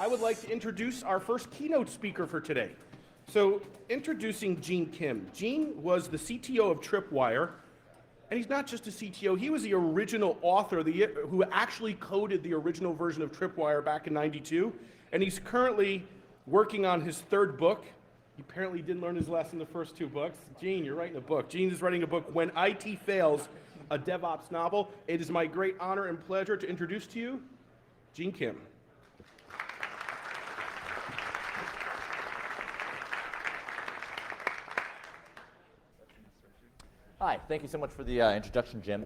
I would like to introduce our first keynote speaker for today. So, introducing Gene Kim. Gene was the CTO of Tripwire, and he's not just a CTO, he was the original author who actually coded the original version of Tripwire back in '92, and he's currently working on his third book. He apparently didn't learn his lesson in the first two books. Gene, you're writing a book. Gene is writing a book, When IT Fails, a DevOps novel. It is my great honor and pleasure to introduce to you, Gene Kim. Hi, thank you so much for the introduction, Jim.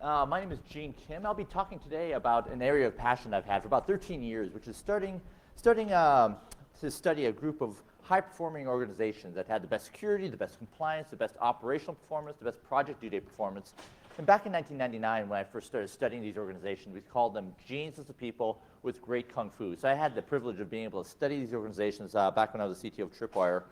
My name is Gene Kim. I'll be talking today about an area of passion I've had for about 13 years, which is starting to study a group of high-performing organizations that had the best security, the best compliance, the best operational performance, the best project due date performance. And back in 1999, when I first started studying these organizations, we called them geniuses of people with great kung fu. So I had the privilege of being able to study these organizations back when I was the CTO of Tripwire.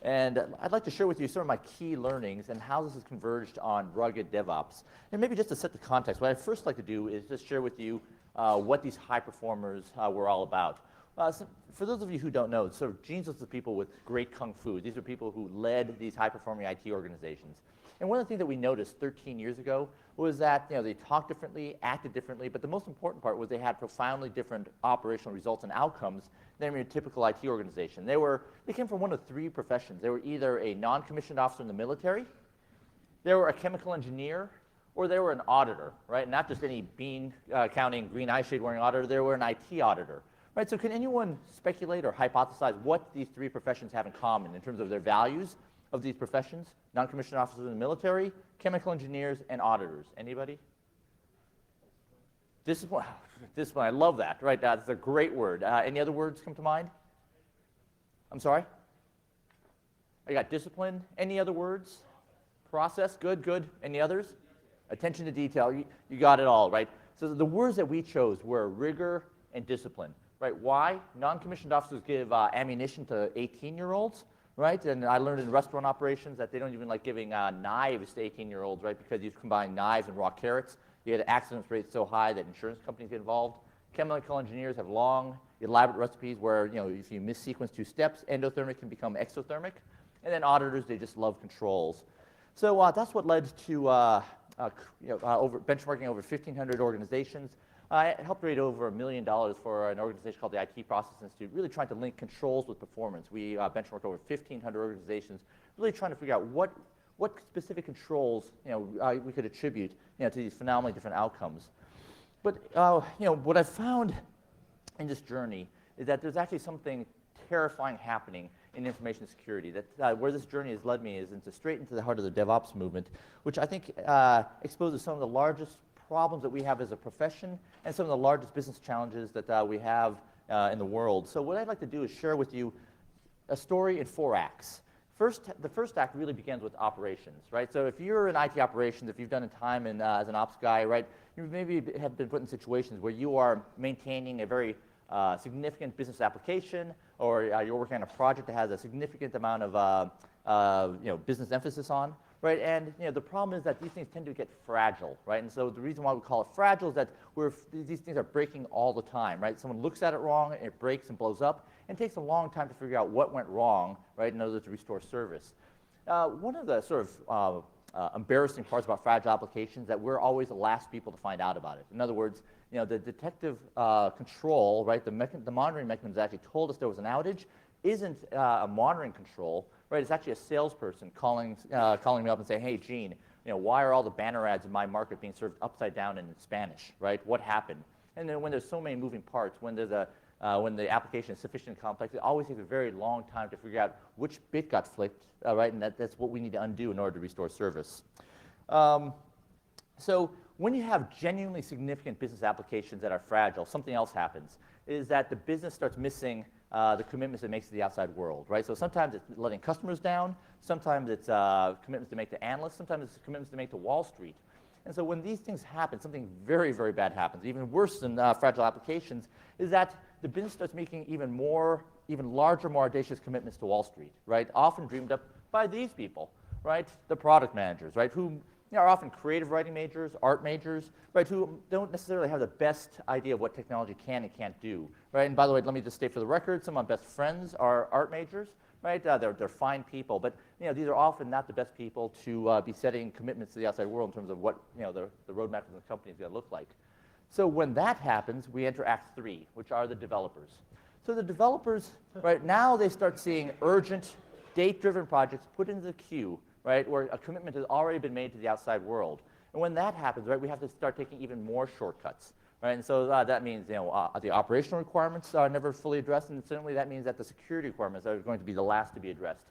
And I'd like to share with you some of my key learnings and how this has converged on rugged DevOps. And maybe just to set the context, what I'd first like to do is just share with you what these high performers were all about. So for those of you who don't know, sort of geniuses of people with great kung fu. These are people who led these high-performing IT organizations. And one of the things that we noticed 13 years ago was that they talked differently, acted differently, but the most important part was they had profoundly different operational results and outcomes than your typical IT organization. They came from one of three professions. They were either a non-commissioned officer in the military, they were a chemical engineer, or they were an auditor, right? Not just any bean counting, green eye shade wearing auditor, they were an IT auditor. Right, so can anyone speculate or hypothesize what these three professions have in common in terms of their values of these professions? Non-commissioned officers in the military, chemical engineers, and auditors. Anybody? Discipline. Discipline, I love that, right? That's a great word. Any other words come to mind? I'm sorry? I got discipline. Any other words? Process, good, good. Any others? Attention to detail, you got it all, right? So the words that we chose were rigor and discipline. Right? Why? Non-commissioned officers give ammunition to 18-year-olds, right? And I learned in restaurant operations that they don't even like giving knives to 18-year-olds, right? Because you combine knives and raw carrots, you get accident rates so high that insurance companies get involved. Chemical engineers have long, elaborate recipes where if you missequence 2 steps, endothermic can become exothermic. And then auditors, they just love controls. So that's what led to benchmarking over 1,500 organizations. I helped raise over $1 million for an organization called the IT Process Institute, really trying to link controls with performance. We benchmarked over 1,500 organizations, really trying to figure out what specific controls we could attribute to these phenomenally different outcomes. But what I've found in this journey is that there's actually something terrifying happening in information security. That where this journey has led me is straight into the heart of the DevOps movement, which I think exposes some of the largest problems that we have as a profession and some of the largest business challenges that we have in the world. So what I'd like to do is share with you a story in 4 acts. The first act really begins with operations, right? So if you're in IT operations, if you've done time as an ops guy, right, you maybe have been put in situations where you are maintaining a very significant business application, or you're working on a project that has a significant amount of business emphasis on. Right, and the problem is that these things tend to get fragile, right? And so the reason why we call it fragile is that these things are breaking all the time, right? Someone looks at it wrong, and it breaks and blows up, and it takes a long time to figure out what went wrong, right, in order to restore service. One of the sort of embarrassing parts about fragile applications is that we're always the last people to find out about it. In other words, the detective control, right, the monitoring mechanism that actually told us there was an outage isn't a monitoring control. Right, it's actually a salesperson calling me up and saying, "Hey, Gene, why are all the banner ads in my market being served upside down and in Spanish? Right, what happened?" And then when there's so many moving parts, when the application is sufficiently complex, it always takes a very long time to figure out which bit got flipped. Right, and that's what we need to undo in order to restore service. So when you have genuinely significant business applications that are fragile, something else happens. Is that the business starts missing the commitments it makes to the outside world, right? So sometimes it's letting customers down, sometimes it's commitments to make to analysts, sometimes it's commitments to make to Wall Street. And so when these things happen, something very, very bad happens. Even worse than fragile applications is that the business starts making even larger, more audacious commitments to Wall Street, right? Often dreamed up by these people, right? The product managers, right? Who are often creative writing majors, art majors, right, who don't necessarily have the best idea of what technology can and can't do, right? And by the way, let me just state for the record, some of my best friends are art majors, right? They're fine people, but these are often not the best people to be setting commitments to the outside world in terms of what the roadmap of the company is going to look like. So when that happens, we enter Act 3, which are the developers. So the developers, right now, they start seeing urgent, date-driven projects put into the queue, right, where a commitment has already been made to the outside world. And when that happens, right, we have to start taking even more shortcuts, right? And so that means the operational requirements are never fully addressed, and certainly that means that the security requirements are going to be the last to be addressed.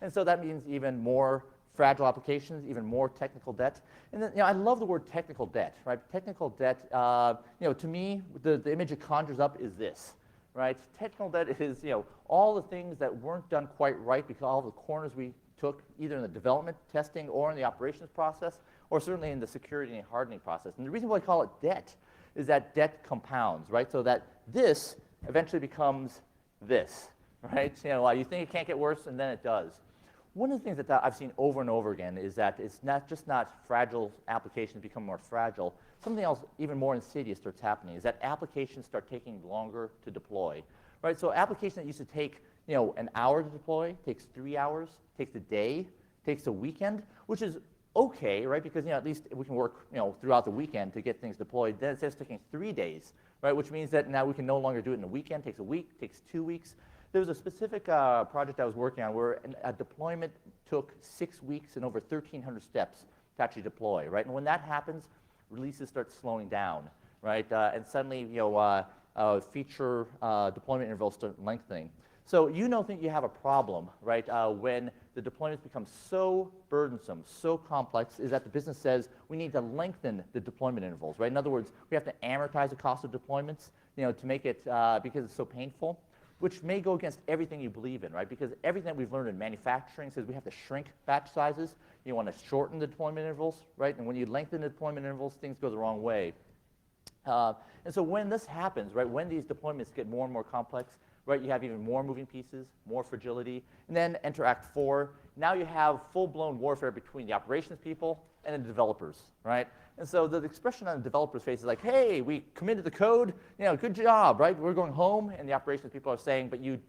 And so that means even more fragile applications, even more technical debt. And then, I love the word technical debt, right? Technical debt, to me, the image it conjures up is this, right? Technical debt is, all the things that weren't done quite right because all the corners we took either in the development, testing, or in the operations process, or certainly in the security and hardening process. And the reason why I call it debt is that debt compounds, right? So that this eventually becomes this, right? You think it can't get worse, and then it does. One of the things that I've seen over and over again is that it's not fragile applications become more fragile. Something else even more insidious starts happening is that applications start taking longer to deploy, right? So applications that used to take an hour to deploy takes 3 hours, takes a day, takes a weekend, which is okay, right? Because at least we can work throughout the weekend to get things deployed. Then it says taking 3 days, right? Which means that now we can no longer do it in a weekend. Takes a week, takes 2 weeks. There was a specific project I was working on where a deployment took 6 weeks and over 1,300 steps to actually deploy, right? And when that happens, releases start slowing down, right? And suddenly, feature deployment intervals start lengthening. So think you have a problem, right, when the deployments become so burdensome, so complex, is that the business says we need to lengthen the deployment intervals, right? In other words, we have to amortize the cost of deployments, to make it, because it's so painful, which may go against everything you believe in, right? Because everything that we've learned in manufacturing says we have to shrink batch sizes. You want to shorten the deployment intervals, right? And when you lengthen the deployment intervals, things go the wrong way. And so when this happens, right, when these deployments get more and more complex, right, you have even more moving pieces, more fragility, and then enter Act 4. Now you have full-blown warfare between the operations people and the developers, right? And so the expression on the developer's face is like, hey, we committed the code, good job, right? We're going home, and the operations people are saying, but you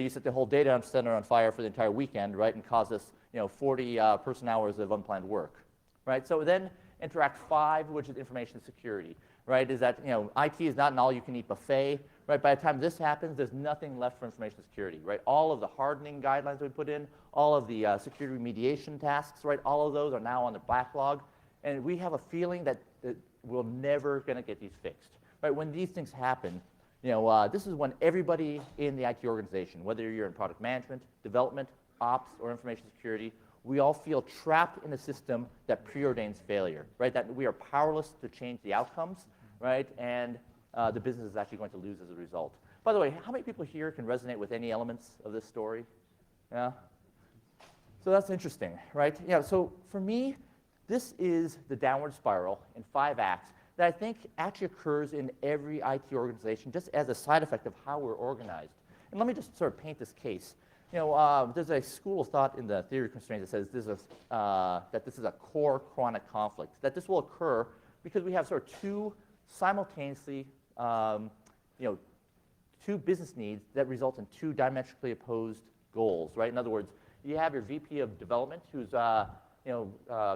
set the whole data center on fire for the entire weekend, right, and caused us, 40 person hours of unplanned work, right? So then enter Act 5, which is information security, right? Is that, IT is not an all-you-can-eat buffet, right? By the time this happens, there's nothing left for information security, right? All of the hardening guidelines we put in, all of the security remediation tasks, right? All of those are now on the backlog. And we have a feeling that we're never going to get these fixed, right? When these things happen, this is when everybody in the IT organization, whether you're in product management, development, ops, or information security, we all feel trapped in a system that preordains failure, right? That we are powerless to change the outcomes, right? And the business is actually going to lose as a result. By the way, how many people here can resonate with any elements of this story? Yeah? So that's interesting, right? So for me, this is the downward spiral in 5 acts that I think actually occurs in every IT organization just as a side effect of how we're organized. And let me just sort of paint this case. There's a school of thought in the theory of constraints that says that this is a core chronic conflict, that this will occur because we have sort of two simultaneously, two business needs that result in two diametrically opposed goals, right? In other words, you have your VP of development who's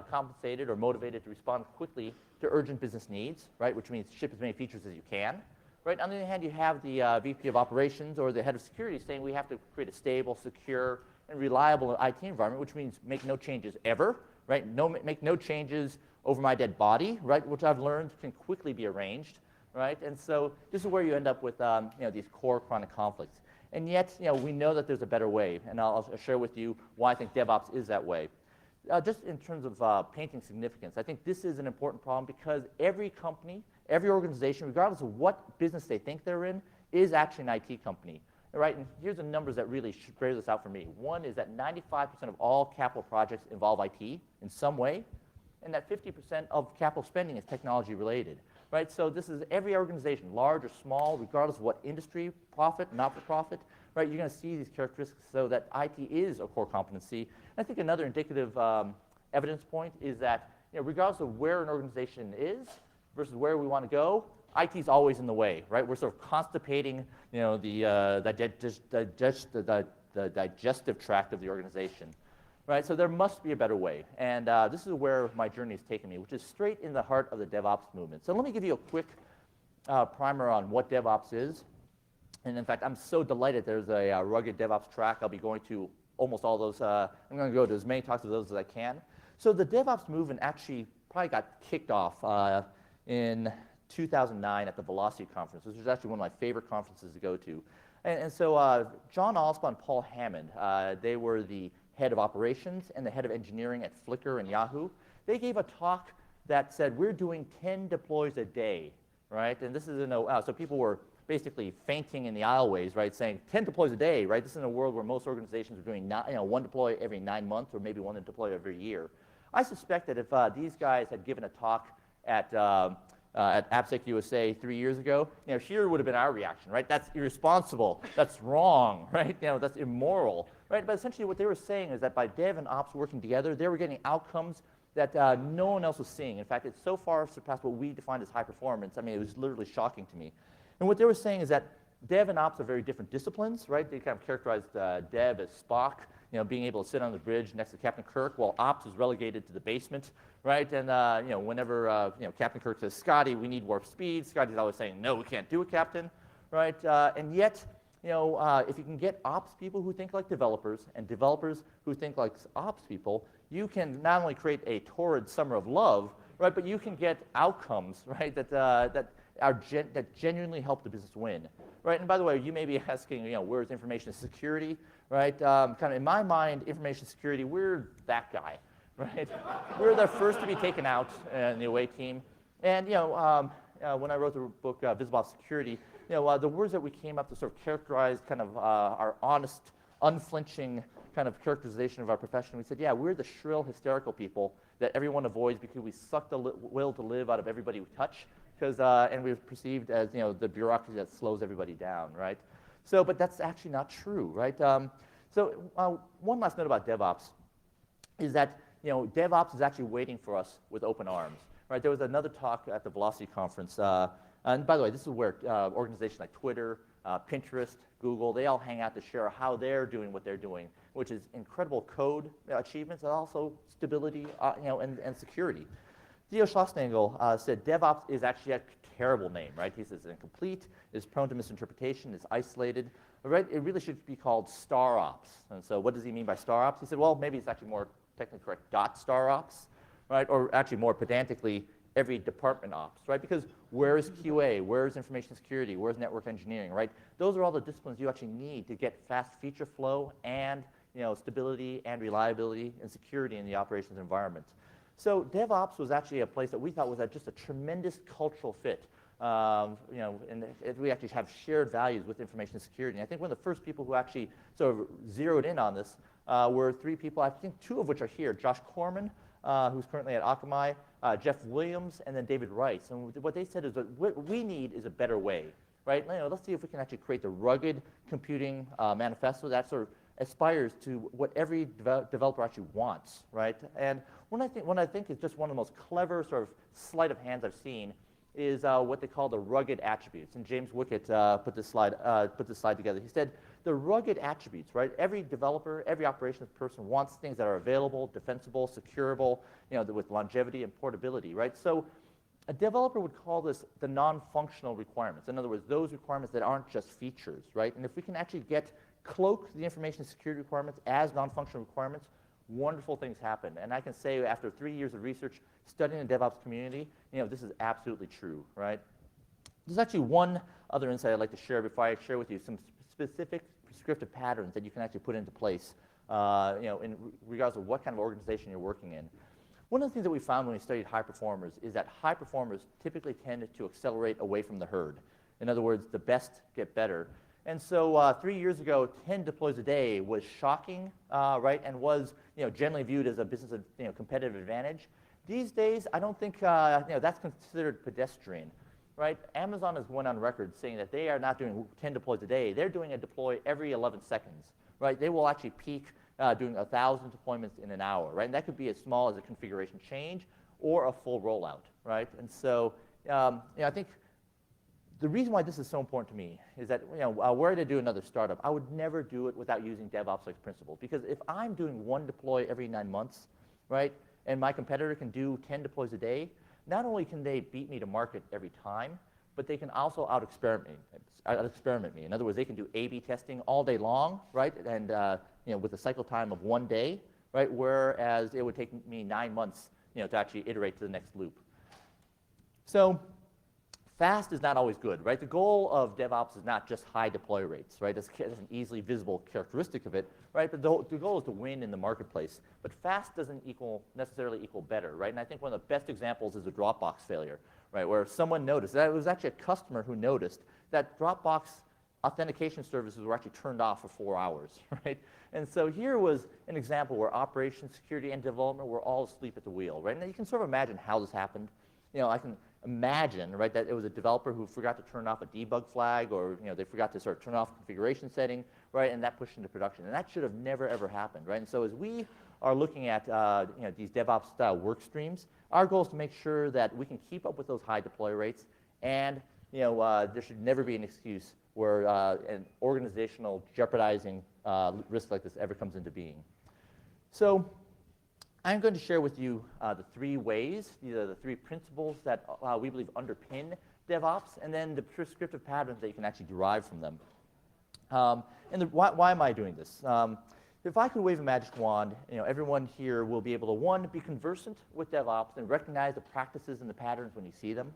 compensated or motivated to respond quickly to urgent business needs, right? Which means ship as many features as you can. Right? On the other hand, you have the VP of operations or the head of security saying we have to create a stable, secure, and reliable IT environment, which means make no changes ever, right? Make no changes over my dead body, right? Which I've learned can quickly be arranged, right? And so this is where you end up with these core chronic conflicts. And yet, we know that there's a better way, and I'll share with you why I think DevOps is that way. Just in terms of painting significance, I think this is an important problem because every company, every organization, regardless of what business they think they're in, is actually an IT company, right? And here's the numbers that really bear this out for me. One is that 95% of all capital projects involve IT in some way, and that 50% of capital spending is technology related, right? So this is every organization, large or small, regardless of what industry, profit, not-for-profit, right? You're going to see these characteristics so that IT is a core competency. And I think another indicative evidence point is that regardless of where an organization is versus where we want to go, IT is always in the way, right? We're sort of constipating, the digestive tract of the organization, right? So there must be a better way, and this is where my journey has taken me, which is straight in the heart of the DevOps movement. So let me give you a quick primer on what DevOps is. And in fact, I'm so delighted there's a rugged DevOps track. I'll be going to almost all those. I'm going to go to as many talks of those as I can. So the DevOps movement actually probably got kicked off in 2009 at the Velocity Conference, which was actually one of my favorite conferences to go to. And so John Allspaw and Paul Hammond, they were the head of operations and the head of engineering at Flickr and Yahoo. They gave a talk that said, we're doing 10 deploys a day, right? And this is so people were basically fainting in the aisleways, right, saying 10 deploys a day, right? This is in a world where most organizations are doing one deploy every 9 months or maybe one deploy every year. I suspect that if these guys had given a talk at AppSecUSA 3 years ago, here would have been our reaction, right? That's irresponsible, that's wrong, right? That's immoral, right? But essentially what they were saying is that by dev and ops working together, they were getting outcomes that no one else was seeing. In fact, it so far surpassed what we defined as high performance. I mean, it was literally shocking to me. And what they were saying is that dev and ops are very different disciplines, right? They kind of characterized dev as Spock, being able to sit on the bridge next to Captain Kirk, while ops is relegated to the basement, right? And whenever Captain Kirk says, "Scotty, we need warp speed," Scotty's always saying, "No, we can't do it, Captain," right? And yet, if you can get ops people who think like developers and developers who think like ops people, you can not only create a torrid summer of love, right? But you can get outcomes, right? That genuinely help the business win, right? And by the way, you may be asking, where's information security, right? Kind of in my mind, information security, we're that guy, right? We're the first to be taken out in the away team. And when I wrote the book Visible Ops Security, the words that we came up to sort of characterize kind of our honest, unflinching kind of characterization of our profession, we said, yeah, we're the shrill, hysterical people that everyone avoids because we suck the will to live out of everybody we touch. And we're perceived as the bureaucracy that slows everybody down, right? So, but that's actually not true, right? One last note about DevOps is that DevOps is actually waiting for us with open arms, right? There was another talk at the Velocity Conference, and by the way, this is where organizations like Twitter, Pinterest, Google, they all hang out to share how they're doing what they're doing, which is incredible code achievements and also stability, and security. Theo Schlossnagel said DevOps is actually a terrible name, right? He says it's incomplete, it's prone to misinterpretation, it's isolated. Right? It really should be called Star Ops. And so what does he mean by Star Ops? He said, well, maybe it's actually more technically correct, .Star Ops, right? Or actually more pedantically, every department ops, right? Because where is QA? Where is information security? Where is network engineering, right? Those are all the disciplines you actually need to get fast feature flow and stability and reliability and security in the operations environment. So DevOps was actually a place that we thought was just a tremendous cultural fit. And we actually have shared values with information security. And I think one of the first people who actually sort of zeroed in on this were 3 people, I think 2 of which are here. Josh Corman, who's currently at Akamai, Jeff Williams, and then David Rice. And what they said is that what we need is a better way, right? Let's see if we can actually create the rugged computing manifesto that sort of aspires to what every developer actually wants, right? And what I think is just one of the most clever sort of sleight of hands I've seen is what they call the rugged attributes. And James Wickett put this slide together. He said the rugged attributes, right? Every developer, every operations person wants things that are available, defensible, securable, with longevity and portability, right? So a developer would call this the non-functional requirements. In other words, those requirements that aren't just features, right? And if we can actually cloak the information security requirements as non-functional requirements, wonderful things happen. And I can say after 3 years of research studying the DevOps community, this is absolutely true, right? There's actually one other insight I'd like to share before I share with you some specific prescriptive patterns that you can actually put into place, in regards to what kind of organization you're working in. One of the things that we found when we studied high performers is that high performers typically tend to accelerate away from the herd. In other words, the best get better. And so 3 years ago, 10 deploys a day was shocking, right, and was generally viewed as a business competitive advantage. These days, I don't think that's considered pedestrian, right? Amazon has went on record saying that they are not doing 10 deploys a day. They're doing a deploy every 11 seconds, right? They will actually peak doing 1,000 deployments in an hour, right? And that could be as small as a configuration change or a full rollout, right? And so I think the reason why this is so important to me is that were I to do another startup, I would never do it without using DevOps-like principles. Because if I'm doing one deploy every 9 months, right, and my competitor can do 10 deploys a day, not only can they beat me to market every time, but they can also out-experiment me. In other words, they can do A/B testing all day long, right, and with a cycle time of 1 day, right, whereas it would take me 9 months to actually iterate to the next loop. So fast is not always good, right? The goal of DevOps is not just high deploy rates, right? That's an easily visible characteristic of it, right? But the goal is to win in the marketplace. But fast doesn't necessarily equal better, right? And I think one of the best examples is a Dropbox failure, right? Where someone noticed, that it was actually a customer who noticed that Dropbox authentication services were actually turned off for 4 hours, right? And so here was an example where operations, security, and development were all asleep at the wheel, right? And you can sort of imagine how this happened. I can imagine, right, that it was a developer who forgot to turn off a debug flag, or they forgot to sort of turn off a configuration setting, right, and that pushed into production. And that should have never, ever happened, right? And so as we are looking at these DevOps-style work streams, our goal is to make sure that we can keep up with those high deploy rates, and there should never be an excuse where an organizational jeopardizing risk like this ever comes into being. So I'm going to share with you the 3 ways, these are the 3 principles that we believe underpin DevOps, and then the prescriptive patterns that you can actually derive from them. Why am I doing this? If I could wave a magic wand, everyone here will be able to, 1, be conversant with DevOps and recognize the practices and the patterns when you see them.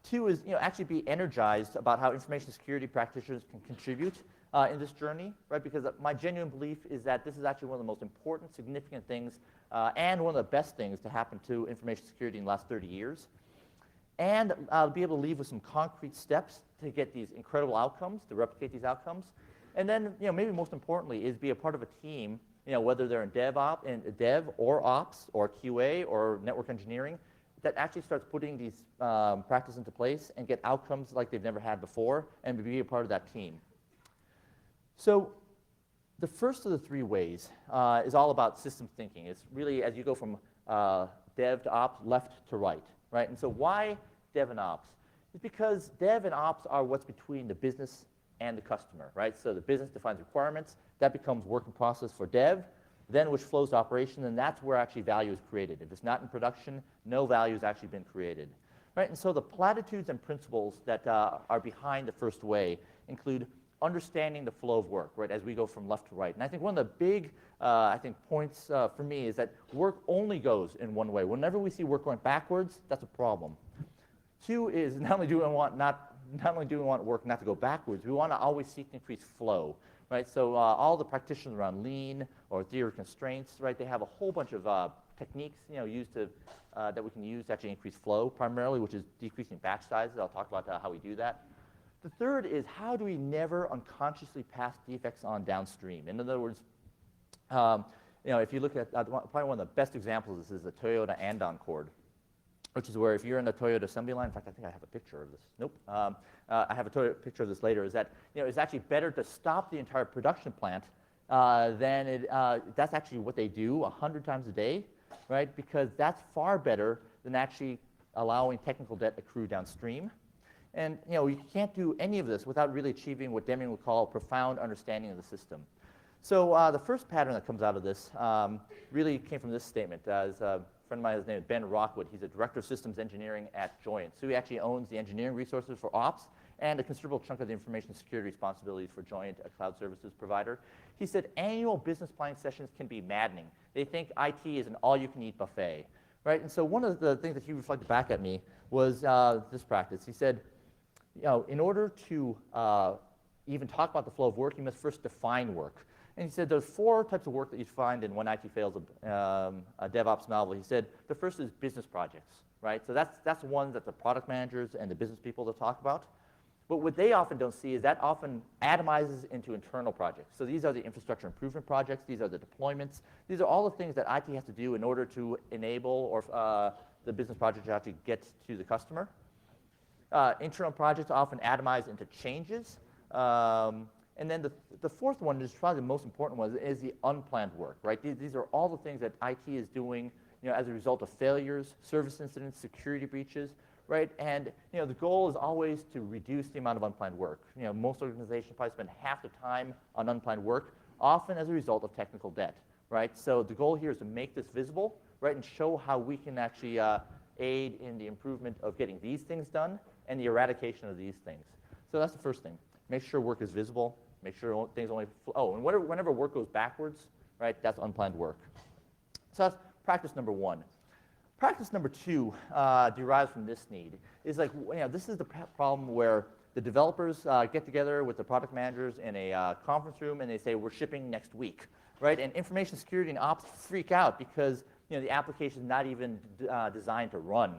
2 is actually be energized about how information security practitioners can contribute in this journey, right? Because my genuine belief is that this is actually one of the most important, significant things and one of the best things to happen to information security in the last 30 years. And be able to leave with some concrete steps to get these incredible outcomes, to replicate these outcomes. And then, maybe most importantly, is be a part of a team, whether they're in dev or ops or QA or network engineering, that actually starts putting these practices into place and get outcomes like they've never had before, and be a part of that team. So the first of the 3 ways is all about systems thinking. It's really as you go from dev to ops, left to right, right? And so why dev and ops? It's because dev and ops are what's between the business and the customer, right? So the business defines requirements, that becomes work in process for dev, then which flows to operation, and that's where actually value is created. If it's not in production, no value has actually been created, right? And so the platitudes and principles that are behind the first way include understanding the flow of work, right, as we go from left to right. And I think one of the big, points for me is that work only goes in one way. Whenever we see work going backwards, that's a problem. 2 is not only do we want work not to go backwards, we want to always seek to increase flow, right? So all the practitioners around lean or theory of constraints, right, they have a whole bunch of techniques, used to that we can use to actually increase flow primarily, which is decreasing batch sizes. I'll talk about how we do that. The third is how do we never unconsciously pass defects on downstream? In other words, if you look at probably one of the best examples of this is the Toyota Andon cord, which is where if you're in the Toyota assembly line, in fact, I think I have a picture of this. Nope. I have a picture of this later, is that it's actually better to stop the entire production plant than that's actually what they do 100 times a day, right? Because that's far better than actually allowing technical debt accrue downstream. And you can't do any of this without really achieving what Deming would call a profound understanding of the system. So the first pattern that comes out of this really came from this statement. As a friend of mine, his name is Ben Rockwood. He's a director of systems engineering at Joyent. So he actually owns the engineering resources for ops and a considerable chunk of the information security responsibilities for Joyent, a cloud services provider. He said annual business planning sessions can be maddening. They think IT is an all-you-can-eat buffet, right? And so one of the things that he reflected back at me was this practice. He said, in order to even talk about the flow of work, you must first define work. And he said there's 4 types of work that you find in When IT Fails, a DevOps novel. He said the first is business projects, right? So that's one that the product managers and the business people will talk about. But what they often don't see is that often atomizes into internal projects. So these are the infrastructure improvement projects. These are the deployments. These are all the things that IT has to do in order to enable or the business project to actually get to the customer. Internal projects often atomize into changes. And then the fourth one is probably the most important one, is the unplanned work, right? These are all the things that IT is doing as a result of failures, service incidents, security breaches, right? And the goal is always to reduce the amount of unplanned work. Most organizations probably spend half the time on unplanned work, often as a result of technical debt, right? So the goal here is to make this visible, right, and show how we can actually aid in the improvement of getting these things done and the eradication of these things. So that's the first thing. Make sure work is visible. Make sure things only and whenever work goes backwards, right, that's unplanned work. So that's practice number one. Practice number two derives from this need. Is like, this is the problem where the developers get together with the product managers in a conference room and they say, we're shipping next week, right? And information security and ops freak out because the application is not even designed to run,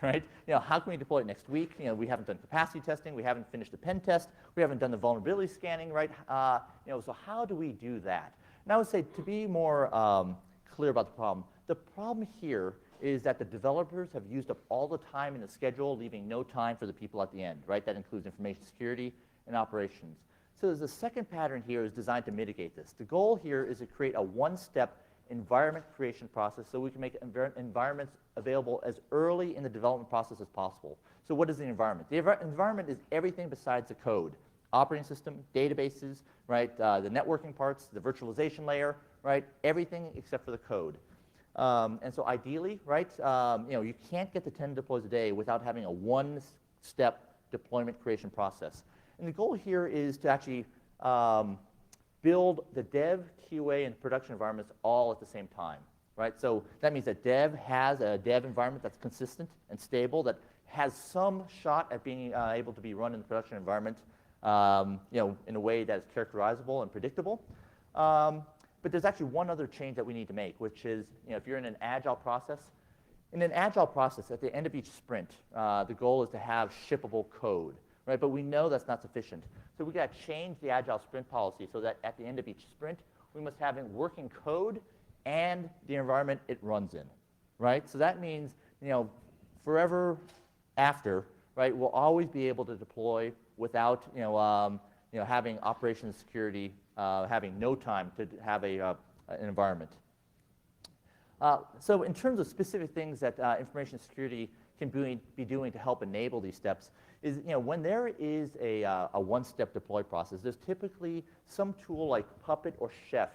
right? How can we deploy it next week? We haven't done capacity testing. We haven't finished the pen test. We haven't done the vulnerability scanning, right? So how do we do that? And I would say, to be more clear about the problem here is that the developers have used up all the time in the schedule, leaving no time for the people at the end, right? That includes information security and operations. So there's a second pattern here is designed to mitigate this. The goal here is to create a one-step environment creation process so we can make environments available as early in the development process as possible. So what is the environment? The environment is everything besides the code. Operating system, databases, right? The networking parts, the virtualization layer, right? Everything except for the code. And so ideally, right, you can't get to 10 deploys a day without having a one-step deployment creation process. And the goal here is to actually build the dev, QA, and production environments all at the same time, right? So that means that dev has a dev environment that's consistent and stable, that has some shot at being able to be run in the production environment, in a way that is characterizable and predictable. But there's actually one other change that we need to make, which is, if you're in an agile process, at the end of each sprint, the goal is to have shippable code, right? But we know that's not sufficient. So we got to change the agile sprint policy so that at the end of each sprint, we must have working code and the environment it runs in, right? So that means, forever after, right, we'll always be able to deploy without, having operations security, having no time to have an environment. So in terms of specific things that information security can be doing to help enable these steps is, when there is a one-step deploy process, there's typically some tool like Puppet or Chef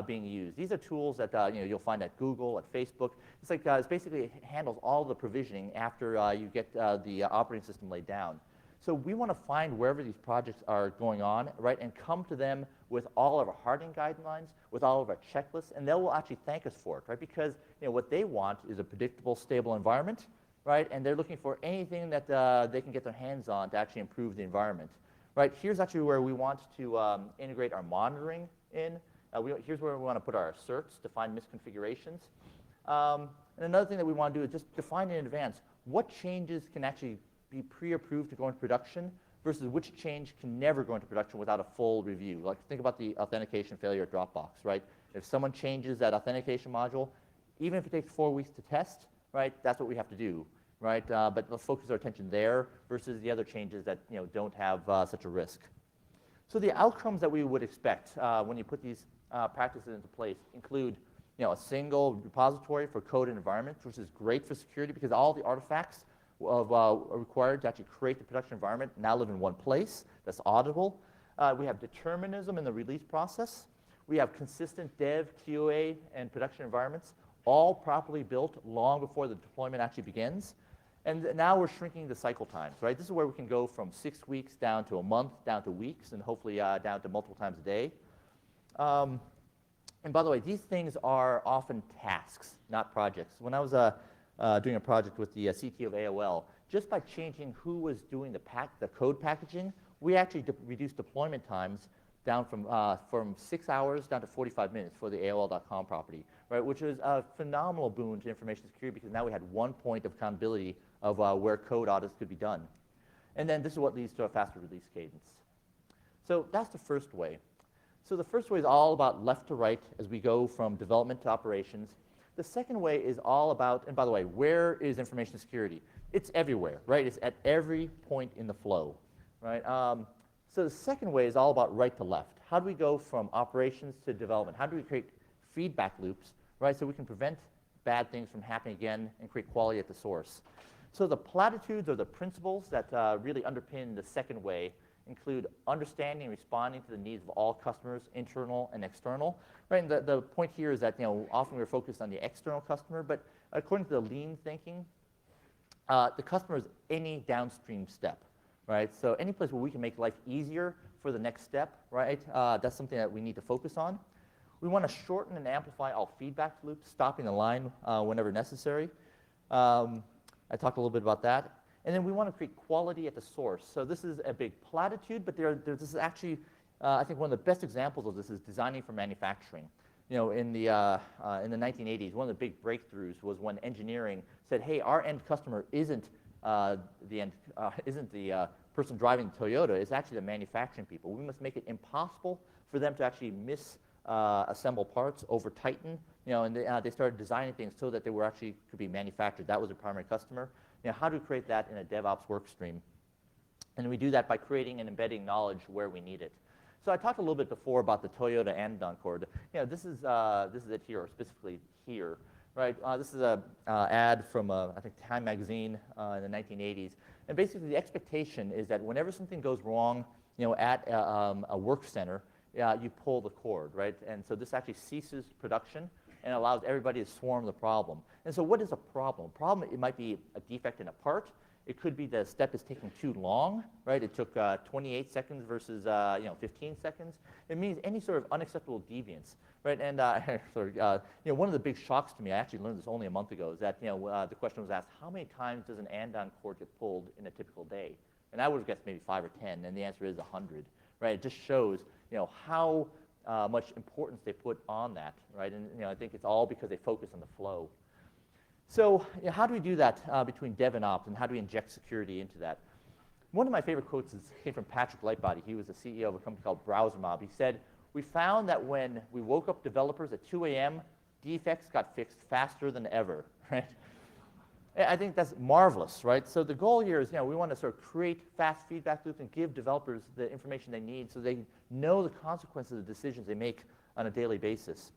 being used. These are tools that you'll find at Google, at Facebook. It's like it basically handles all the provisioning after you get the operating system laid down. So we want to find wherever these projects are going on, right, and come to them with all of our hardening guidelines, with all of our checklists, and they will actually thank us for it, right? Because what they want is a predictable, stable environment, right? And they're looking for anything that they can get their hands on to actually improve the environment, right? Here's actually where we want to integrate our monitoring in. Here's where we want to put our certs to find misconfigurations. And another thing that we want to do is just define in advance what changes can actually be pre-approved to go into production versus which change can never go into production without a full review. Like, think about the authentication failure at Dropbox, right? If someone changes that authentication module, even if it takes 4 weeks to test, right, that's what we have to do, right? But let's focus our attention there versus the other changes that don't have such a risk. So the outcomes that we would expect when you put these practices into place include a single repository for code and environment, which is great for security because all the artifacts required to actually create the production environment now live in one place that's auditable. We have determinism in the release process. We have consistent dev, QA, and production environments, all properly built long before the deployment actually begins. And now we're shrinking the cycle times, right? This is where we can go from 6 weeks down to a month, down to weeks, and hopefully down to multiple times a day. And by the way, these things are often tasks, not projects. When I was doing a project with the CTO of AOL, just by changing who was doing the code packaging, we actually reduced deployment times down from 6 hours down to 45 minutes for the AOL.com property, right? Which was a phenomenal boon to information security because now we had one point of accountability of where code audits could be done. And then this is what leads to a faster release cadence. So that's the first way. So the first way is all about left to right as we go from development to operations. The second way is all about, and by the way, where is information security? It's everywhere, right? It's at every point in the flow, right? So the second way is all about right to left. How do we go from operations to development? How do we create feedback loops, right? So we can prevent bad things from happening again and create quality at the source. So the platitudes or the principles that really underpin the second way include understanding and responding to the needs of all customers, internal and external. Right, and the point here is that often we're focused on the external customer, but according to the lean thinking, the customer is any downstream step, right? So any place where we can make life easier for the next step, right? That's something that we need to focus on. We want to shorten and amplify all feedback loops, stopping the line whenever necessary. I talked a little bit about that. And then we want to create quality at the source. So this is a big platitude, but this is actually, I think one of the best examples of this is designing for manufacturing. In the 1980s, one of the big breakthroughs was when engineering said, "Hey, our end customer isn't the person driving the Toyota. It's actually the manufacturing people. We must make it impossible for them to actually assemble parts, over tighten." And they started designing things so that they were actually could be manufactured. That was their primary customer. How do we create that in a DevOps work stream? And we do that by creating and embedding knowledge where we need it. So I talked a little bit before about the Toyota Andon cord. This is it here, or specifically here, right? This is an ad from I think Time magazine in the 1980s, and basically the expectation is that whenever something goes wrong, at a work center, you pull the cord, right? And so this actually ceases production and allows everybody to swarm the problem. And so what is a problem? A problem, it might be a defect in a part. It could be the step is taking too long, right? It took 28 seconds versus 15 seconds. It means any sort of unacceptable deviance, right? And one of the big shocks to me, I actually learned this only a month ago, is that the question was asked, how many times does an Andon cord get pulled in a typical day? And I would have guessed maybe 5 or 10, and the answer is 100, right? It just shows how much importance they put on that, right? And I think it's all because they focus on the flow. So how do we do that between dev and ops, and how do we inject security into that? One of my favorite quotes came from Patrick Lightbody. He was the CEO of a company called BrowserMob. He said, "We found that when we woke up developers at 2 a.m., defects got fixed faster than ever," right? I think that's marvelous, right? So the goal here is, we want to sort of create fast feedback loops and give developers the information they need so they know the consequences of the decisions they make on a daily basis.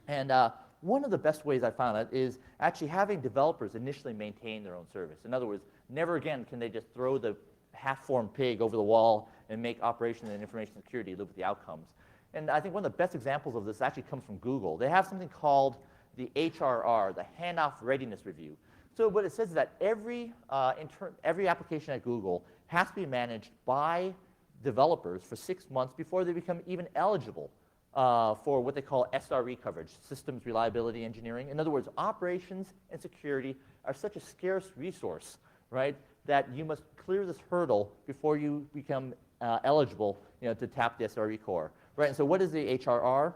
And one of the best ways I found it is actually having developers initially maintain their own service. In other words, never again can they just throw the half-formed pig over the wall and make operations and information security live with the outcomes. And I think one of the best examples of this actually comes from Google. They have something called the HRR, the Handoff Readiness Review. So what it says is that every application at Google has to be managed by developers for 6 months before they become even eligible for what they call SRE coverage, Systems Reliability Engineering. In other words, operations and security are such a scarce resource, right, that you must clear this hurdle before you become eligible to tap the SRE core. Right? And so what is the HRR?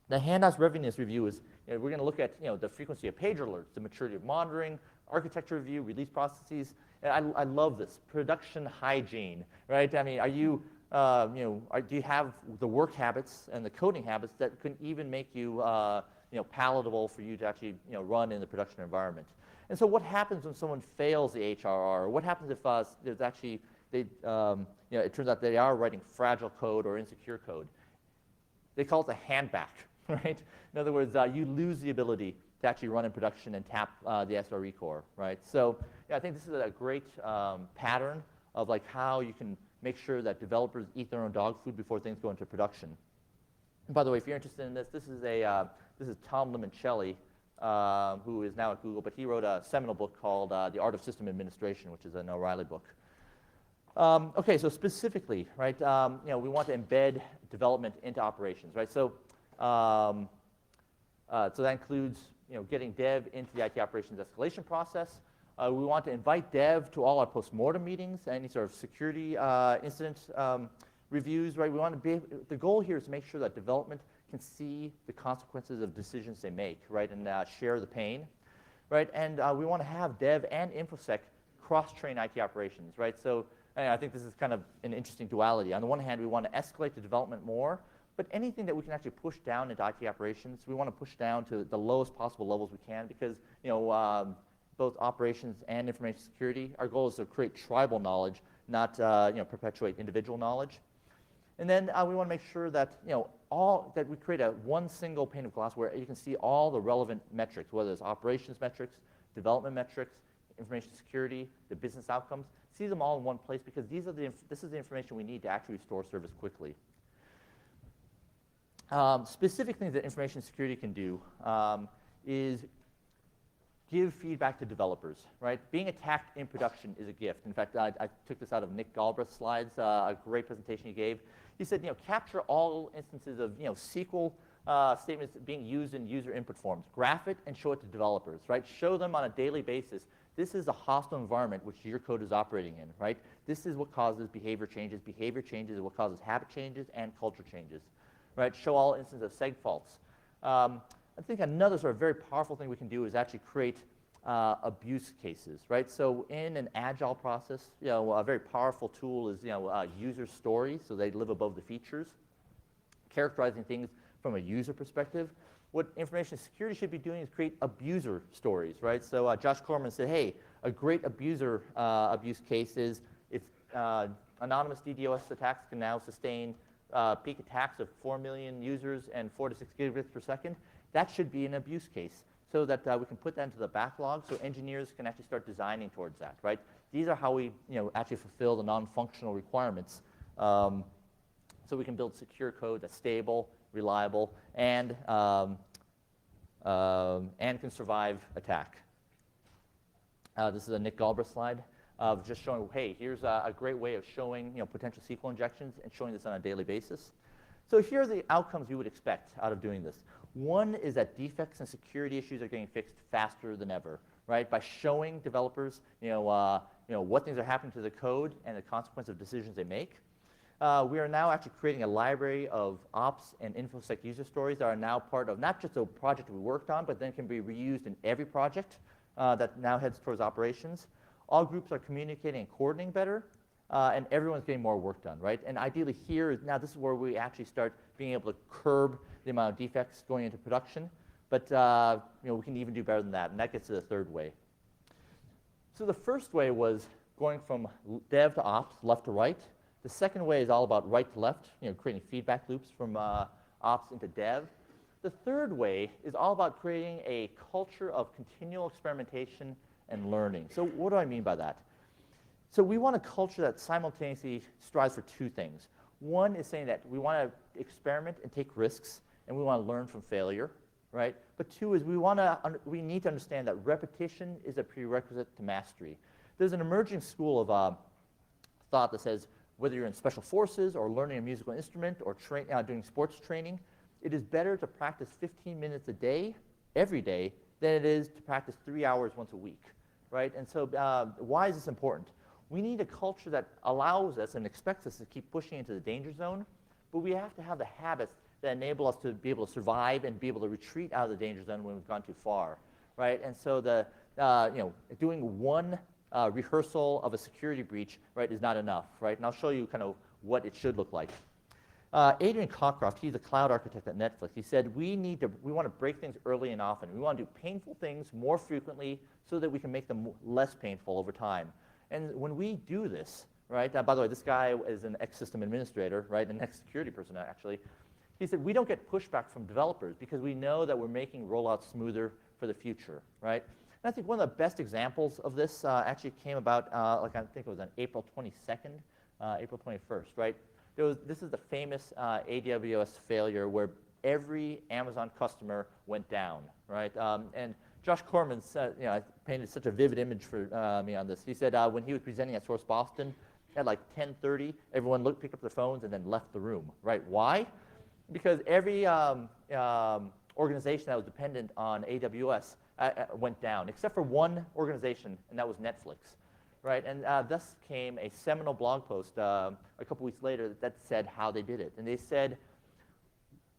The Handoff Readiness Review is, we're going to look at the frequency of page alerts, the maturity of monitoring, architecture review, release processes. And I love this, production hygiene, right? I mean, are you, do you have the work habits and the coding habits that can even make you, palatable for you to actually, run in the production environment? And so what happens when someone fails the HRR? What happens if there's actually, it turns out they are writing fragile code or insecure code? They call it a handback, right? In other words, you lose the ability to actually run in production and tap the SRE core, right? So I think this is a great pattern of like how you can make sure that developers eat their own dog food before things go into production. And by the way, if you're interested in this, this is Tom Limoncelli, who is now at Google, but he wrote a seminal book called The Art of System Administration, which is an O'Reilly book. Okay, so specifically, right, we want to embed development into operations, right? So, so that includes, getting dev into the IT operations escalation process. We want to invite dev to all our post-mortem meetings, any sort of security incident reviews, right? We want to the goal here is to make sure that development can see the consequences of decisions they make, right, and share the pain, right? And we want to have dev and InfoSec cross-train IT operations, right? So I think this is kind of an interesting duality. On the one hand, we want to escalate the development more, but anything that we can actually push down into IT operations, we want to push down to the lowest possible levels we can because, both operations and information security, our goal is to create tribal knowledge, not perpetuate individual knowledge. And then we want to make sure that that we create one single pane of glass where you can see all the relevant metrics, whether it's operations metrics, development metrics, information security, the business outcomes. See them all in one place because this is the information we need to actually restore service quickly. Specific things that information security can do is give feedback to developers, right? Being attacked in production is a gift. In fact, I took this out of Nick Galbraith's slides, a great presentation he gave. He said, capture all instances of, SQL statements being used in user input forms. Graph it and show it to developers, right? Show them on a daily basis. This is a hostile environment which your code is operating in, right? This is what causes behavior changes. Behavior changes is what causes habit changes and culture changes, right? Show all instances of seg faults. I think another sort of very powerful thing we can do is actually create abuse cases, right? So in an agile process, a very powerful tool is, user stories, so they live above the features, characterizing things from a user perspective. What information security should be doing is create abuser stories, right? So Josh Corman said, hey, a great abuser abuse case is if anonymous DDoS attacks can now sustain peak attacks of 4 million users and 4 to 6 gigabits per second. That should be an abuse case so that we can put that into the backlog so engineers can actually start designing towards that, right? These are how we actually fulfill the non-functional requirements so we can build secure code that's stable, reliable, and can survive attack. This is a Nick Galbraith slide of just showing, hey, here's a great way of showing potential SQL injections and showing this on a daily basis. So here are the outcomes you would expect out of doing this. One is that defects and security issues are getting fixed faster than ever, right? By showing developers, what things are happening to the code and the consequence of decisions they make. We are now actually creating a library of ops and InfoSec user stories that are now part of not just a project we worked on, but then can be reused in every project that now heads towards operations. All groups are communicating and coordinating better, and everyone's getting more work done, right? And ideally here, now this is where we actually start being able to curb the amount of defects going into production, but we can even do better than that, and that gets to the third way. So the first way was going from dev to ops, left to right. The second way is all about right to left, creating feedback loops from ops into dev. The third way is all about creating a culture of continual experimentation and learning. So what do I mean by that? So we want a culture that simultaneously strives for two things. One is saying that we want to experiment and take risks, and we want to learn from failure, right? But two is we need to understand that repetition is a prerequisite to mastery. There's an emerging school of thought that says whether you're in special forces or learning a musical instrument or doing sports training, it is better to practice 15 minutes a day, every day, than it is to practice 3 hours once a week, right? And so why is this important? We need a culture that allows us and expects us to keep pushing into the danger zone, but we have to have the habits that enable us to be able to survive and be able to retreat out of the danger zone when we've gone too far, right? And so doing one rehearsal of a security breach, right, is not enough, right? And I'll show you kind of what it should look like. Adrian Cockcroft, he's a cloud architect at Netflix. He said, we want to break things early and often. We want to do painful things more frequently so that we can make them less painful over time. And when we do this, right, by the way, this guy is an ex-system administrator, right, an ex-security person, actually. He said, we don't get pushback from developers because we know that we're making rollouts smoother for the future, right? And I think one of the best examples of this actually came about, I think it was on April 22nd, April 21st, right? This is the famous AWS failure where every Amazon customer went down, right? And Josh Corman said, painted such a vivid image for me on this. He said when he was presenting at Source Boston at like 10:30, everyone picked up their phones and then left the room, right? Why? Because every organization that was dependent on AWS went down, except for one organization, and that was Netflix, right? And thus came a seminal blog post a couple weeks later that said how they did it. And they said,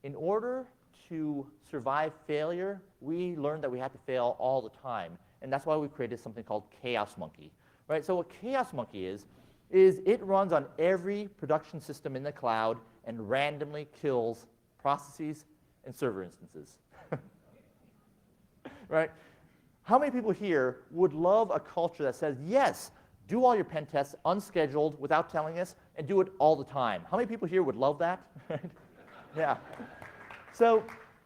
in order to survive failure, we learned that we had to fail all the time. And that's why we created something called Chaos Monkey, right? So what Chaos Monkey is it runs on every production system in the cloud and randomly kills processes and server instances, right? How many people here would love a culture that says, yes, do all your pen tests unscheduled without telling us, and do it all the time. How many people here would love that? Yeah. So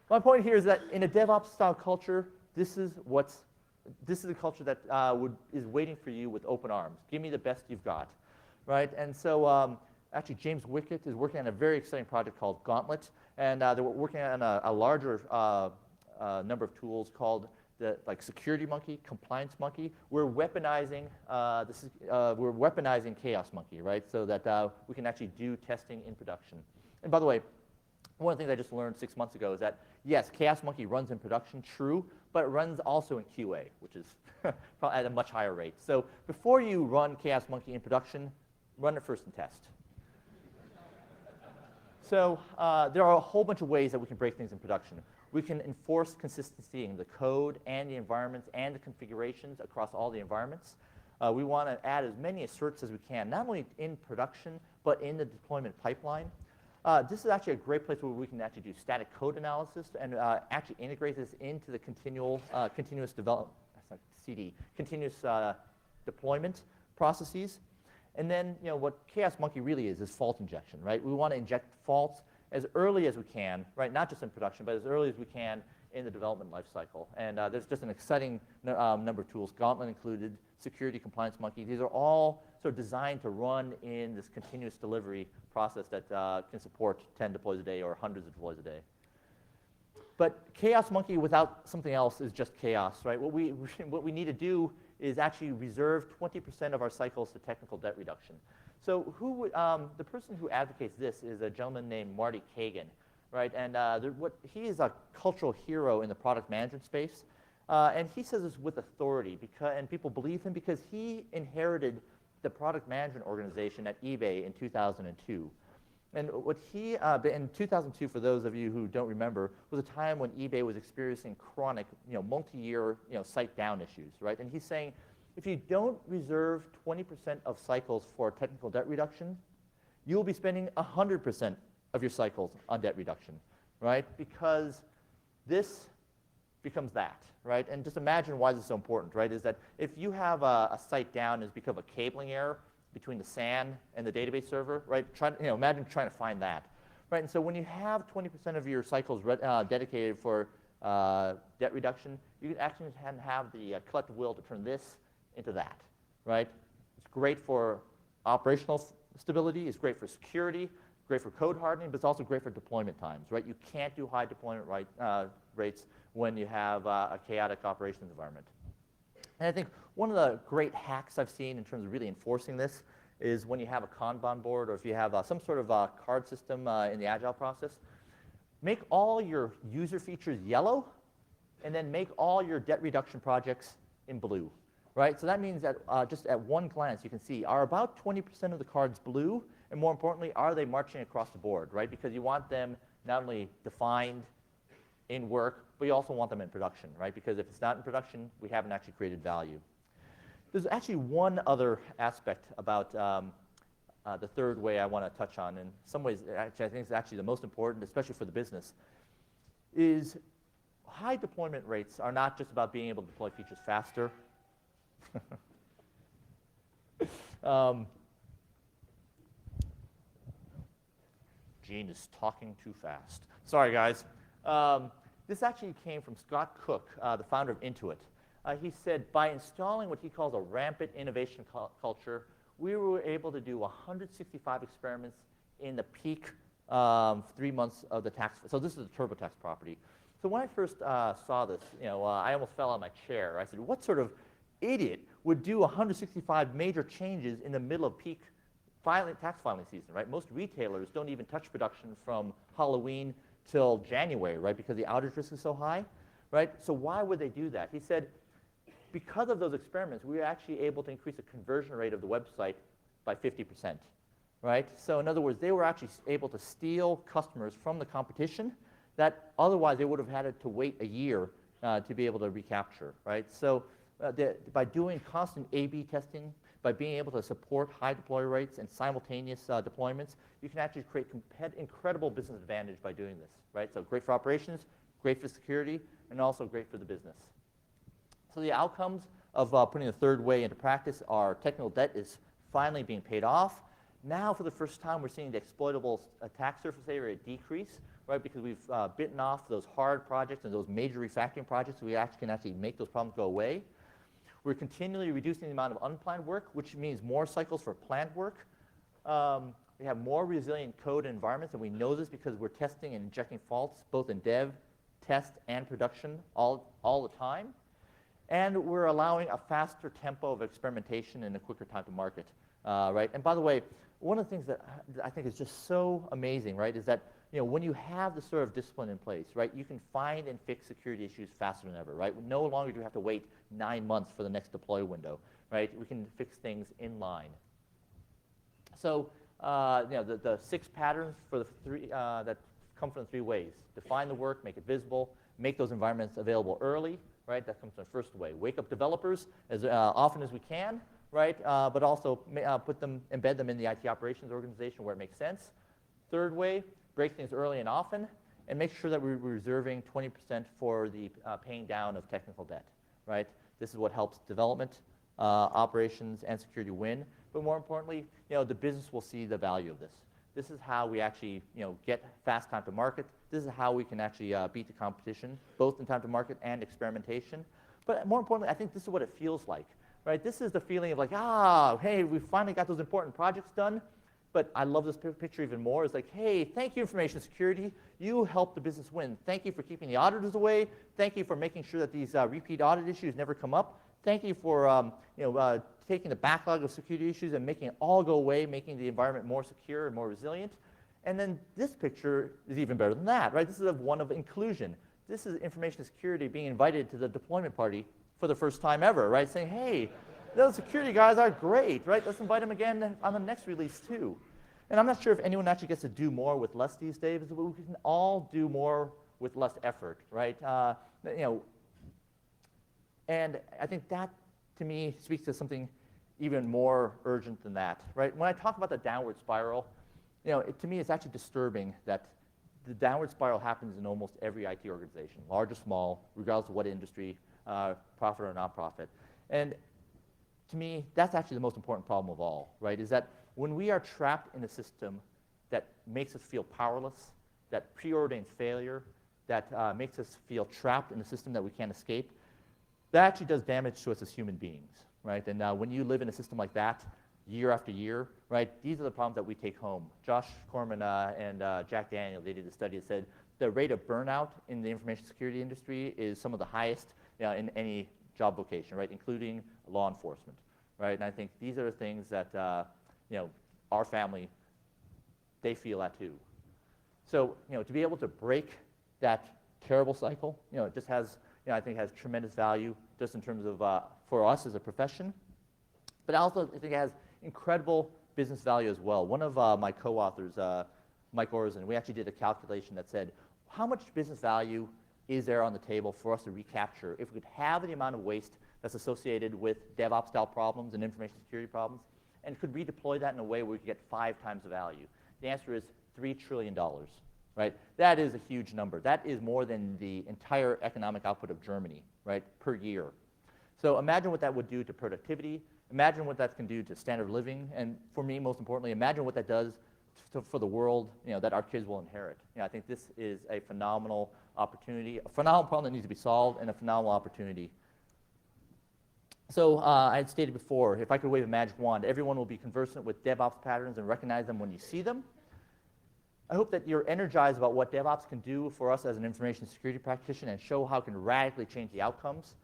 my point here is that in a DevOps style culture, this is a culture that is waiting for you with open arms. Give me the best you've got, right? And so actually James Wickett is working on a very exciting project called Gauntlet, and they're working on a larger number of tools called like Security Monkey, Compliance Monkey. We're weaponizing Chaos Monkey, right? So that we can actually do testing in production. And by the way, one of the things I just learned 6 months ago is that, yes, Chaos Monkey runs in production, true, but it runs also in QA, which is probably at a much higher rate. So before you run Chaos Monkey in production, run it first in test. So there are a whole bunch of ways that we can break things in production. We can enforce consistency in the code and the environments and the configurations across all the environments. We want to add as many asserts as we can, not only in production, but in the deployment pipeline. This is actually a great place where we can actually do static code analysis and actually integrate this into the continuous deployment processes. And then, what Chaos Monkey really is fault injection, right? We want to inject faults as early as we can, right? Not just in production, but as early as we can in the development lifecycle. And there's just an exciting number of tools, Gauntlet included, Security, Compliance Monkey. These are all sort of designed to run in this continuous delivery process that can support 10 deploys a day or hundreds of deploys a day. But Chaos Monkey without something else is just chaos, right? What we need to do is actually reserve 20% of our cycles to technical debt reduction. So the person who advocates this is a gentleman named Marty Kagan, right? And he is a cultural hero in the product management space. And he says this with authority, and people believe him because he inherited the product management organization at eBay in 2002. And in 2002, for those of you who don't remember, was a time when eBay was experiencing chronic, multi-year, site down issues, right? And he's saying, if you don't reserve 20% of cycles for technical debt reduction, you'll be spending 100% of your cycles on debt reduction, right? Because this becomes that, right? And just imagine why this is so important, right? Is that if you have a site down it's because of a cabling error between the SAN and the database server, right? Imagine trying to find that, right? And so when you have 20% of your cycles dedicated for debt reduction, you can actually have the collective will to turn this into that, right? It's great for operational stability. It's great for security. Great for code hardening, but it's also great for deployment times, right? You can't do high deployment rates when you have a chaotic operations environment. And I think one of the great hacks I've seen in terms of really enforcing this is when you have a Kanban board or if you have some sort of card system in the Agile process, make all your user features yellow and then make all your debt reduction projects in blue, right? So that means that just at one glance you can see, are about 20% of the cards blue? And more importantly, are they marching across the board, right? Because you want them not only defined in work, but you also want them in production, right? Because if it's not in production, we haven't actually created value. There's actually one other aspect about the third way I want to touch on. In some ways, actually, I think it's actually the most important, especially for the business, is high deployment rates are not just about being able to deploy features faster. Gene is talking too fast. Sorry, guys. This actually came from Scott Cook, the founder of Intuit. He said, by installing what he calls a rampant innovation culture, we were able to do 165 experiments in the peak 3 months of the tax. So this is the TurboTax property. So when I first saw this, I almost fell out of my chair. I said, what sort of idiot would do 165 major changes in the middle of peak tax filing season, right? Most retailers don't even touch production from Halloween till January, right? Because the outage risk is so high, right? So why would they do that? He said, because of those experiments, we were actually able to increase the conversion rate of the website by 50%, right? So in other words, they were actually able to steal customers from the competition that otherwise they would have had to wait a year to be able to recapture, right? So by doing constant A/B testing, by being able to support high deploy rates and simultaneous deployments, you can actually create incredible business advantage by doing this, right? So great for operations, great for security, and also great for the business. So the outcomes of putting the third way into practice. Our technical debt is finally being paid off. Now, for the first time, we're seeing the exploitable attack surface area decrease, right? Because we've bitten off those hard projects and those major refactoring projects, so we can actually make those problems go away. We're continually reducing the amount of unplanned work, which means more cycles for planned work. We have more resilient code environments, and we know this because we're testing and injecting faults both in dev, test, and production all the time. And we're allowing a faster tempo of experimentation and a quicker time to market, right? And by the way, one of the things that I think is just so amazing, right, is that when you have this sort of discipline in place, right, you can find and fix security issues faster than ever, right? No longer do we have to wait 9 months for the next deploy window, right? We can fix things in line. So the 6 patterns for the 3 that come from the 3 ways: define the work, make it visible, make those environments available early, right? That comes from the first way. Wake up developers as often as we can, right? But also embed them in the IT operations organization where it makes sense. Third way, break things early and often, and make sure that we're reserving 20% for the paying down of technical debt, right? This is what helps development, operations, and security win. But more importantly, the business will see the value of this. This is how we actually, get fast time to market. This is how we can actually beat the competition, both in time to market and experimentation. But more importantly, I think this is what it feels like, right? This is the feeling of like, hey, we finally got those important projects done. But I love this picture even more. It's like, hey, thank you, information security. You helped the business win. Thank you for keeping the auditors away. Thank you for making sure that these repeat audit issues never come up. Thank you for taking the backlog of security issues and making it all go away, making the environment more secure and more resilient. And then this picture is even better than that, right? This is one of inclusion. This is information security being invited to the deployment party for the first time ever, right? Saying, hey, those security guys are great, right? Let's invite them again on the next release too. And I'm not sure if anyone actually gets to do more with less these days, but we can all do more with less effort, right? And I think that, to me, speaks to something even more urgent than that, right? When I talk about the downward spiral, to me, it's actually disturbing that the downward spiral happens in almost every IT organization, large or small, regardless of what industry, profit or non-profit. And to me, that's actually the most important problem of all, right? Is that when we are trapped in a system that makes us feel powerless, that preordains failure, that makes us feel trapped in a system that we can't escape, that actually does damage to us as human beings, right? And when you live in a system like that, year after year, right, these are the problems that we take home. Josh Corman and Jack Daniel, they did a study that said the rate of burnout in the information security industry is some of the highest in any job vocation, right, including law enforcement, right? And I think these are the things that our family, they feel that too. So to be able to break that terrible cycle, it just has, I think has tremendous value just in terms of for us as a profession, but also I think it has incredible business value as well. One of my co-authors, Mike Orzen, we actually did a calculation that said how much business value is there on the table for us to recapture if we could have the amount of waste that's associated with DevOps style problems and information security problems, and could redeploy that in a way where we could get 5 times the value. The answer is $3 trillion, right? That is a huge number. That is more than the entire economic output of Germany, right, per year. So imagine what that would do to productivity. Imagine what that can do to standard of living. And for me, most importantly, imagine what that does for the world that our kids will inherit. I think this is a phenomenal opportunity, a phenomenal problem that needs to be solved, and a phenomenal opportunity. So I had stated before, if I could wave a magic wand, everyone will be conversant with DevOps patterns and recognize them when you see them. I hope that you're energized about what DevOps can do for us as an information security practitioner and show how it can radically change the outcomes.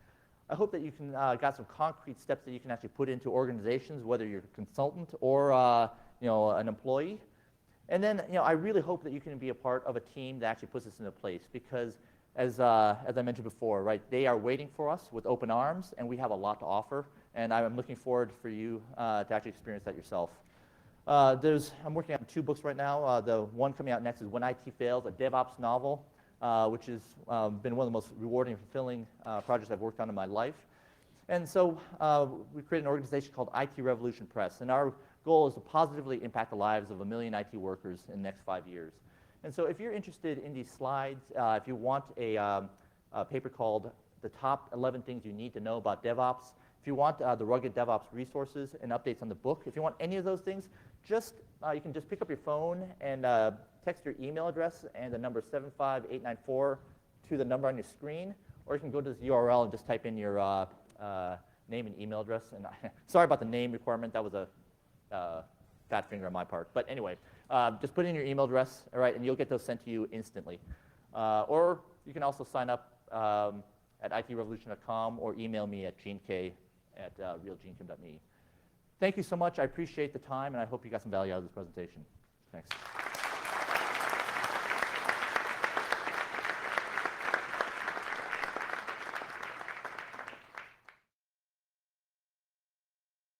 I hope that you can got some concrete steps that you can actually put into organizations, whether you're a consultant or an employee. And then I really hope that you can be a part of a team that actually puts this into place, because as I mentioned before, right, they are waiting for us with open arms, and we have a lot to offer. And I'm looking forward for you to actually experience that yourself. I'm working on 2 books right now. The one coming out next is When IT Fails, a DevOps novel, which has been one of the most rewarding and fulfilling projects I've worked on in my life. And so we created an organization called IT Revolution Press, and our goal is to positively impact the lives of 1 million IT workers in the next 5 years. And so if you're interested in these slides, if you want a paper called The Top 11 Things You Need to Know About DevOps, If you want the rugged DevOps resources and updates on the book, if you want any of those things, just you can just pick up your phone and text your email address and the number 75894 to the number on your screen, or you can go to this URL and just type in your name and email address. And sorry about the name requirement. That was a fat finger on my part. But anyway, just put in your email address, all right, and you'll get those sent to you instantly. Or you can also sign up at itrevolution.com or email me at genek@realgenkim.me. Thank you so much. I appreciate the time, and I hope you got some value out of this presentation. Thanks.